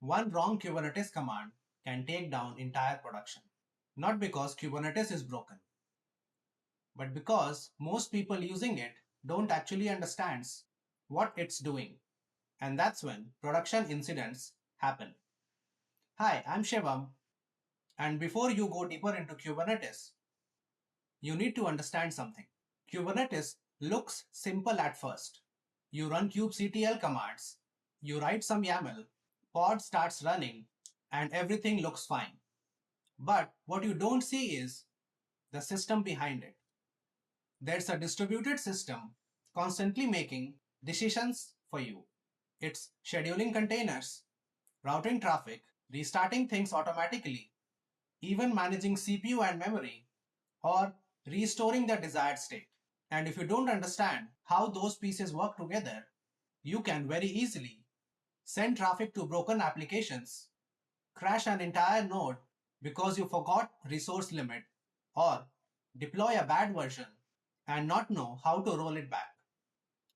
One wrong Kubernetes command can take down entire production. Not because Kubernetes is broken, but because most people using it don't actually understand what it's doing. And that's when production incidents happen. Hi, I'm Shivam. And before you go deeper into Kubernetes, you need to understand something. Kubernetes looks simple at first. You run kubectl commands, you write some YAML, pod starts running, and everything looks fine. But what you don't see is the system behind it. There's a distributed system constantly making decisions for you. It's scheduling containers, routing traffic, restarting things automatically, even managing CPU and memory, or restoring the desired state. And if you don't understand how those pieces work together, you can very easily send traffic to broken applications, crash an entire node because you forgot resource limit, or deploy a bad version and not know how to roll it back.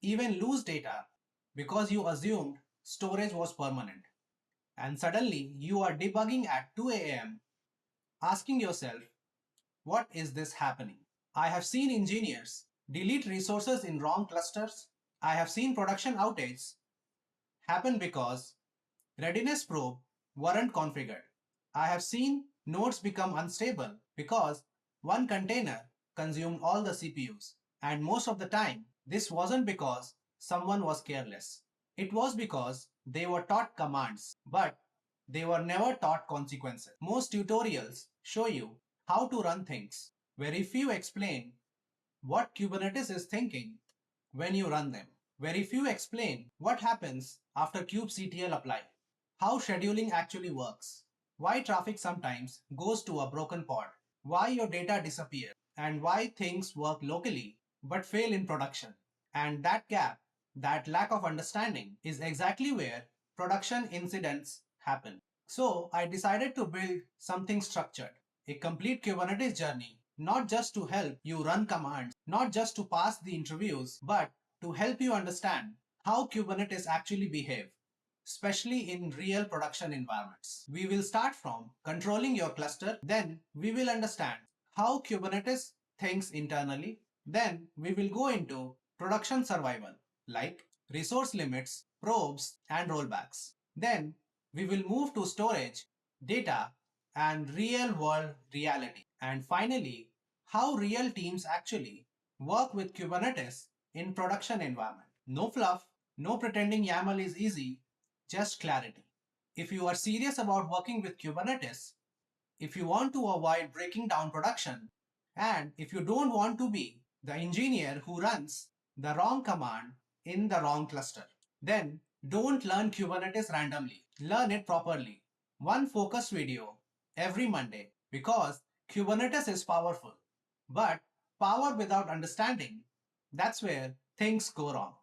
Even lose data because you assumed storage was permanent. And suddenly you are debugging at 2 a.m. asking yourself, what is this happening? I have seen engineers delete resources in wrong clusters. I have seen production outages happen because readiness probe weren't configured. I have seen nodes become unstable because one container consumed all the CPUs. And most of the time, this wasn't because someone was careless. It was because they were taught commands, but they were never taught consequences. Most tutorials show you how to run things. Very few explain what Kubernetes is thinking when you run them. Very few explain what happens after kubectl apply, how scheduling actually works, why traffic sometimes goes to a broken pod, why your data disappears, and why things work locally but fail in production. And that gap, that lack of understanding, is exactly where production incidents happen. So I decided to build something structured, a complete Kubernetes journey, not just to help you run commands, not just to pass the interviews, but to help you understand how Kubernetes actually behaves, especially in real production environments. We will start from controlling your cluster, then we will understand how Kubernetes thinks internally, then we will go into production survival, like resource limits, probes, and rollbacks. Then we will move to storage, data, and real-world reality. And finally, how real teams actually work with Kubernetes in production environment. No fluff, no pretending YAML is easy, just clarity. If you are serious about working with Kubernetes, if you want to avoid breaking down production, and if you don't want to be the engineer who runs the wrong command in the wrong cluster, then don't learn Kubernetes randomly. Learn it properly. One focused video every Monday, because Kubernetes is powerful. But power without understanding, that's where things go wrong.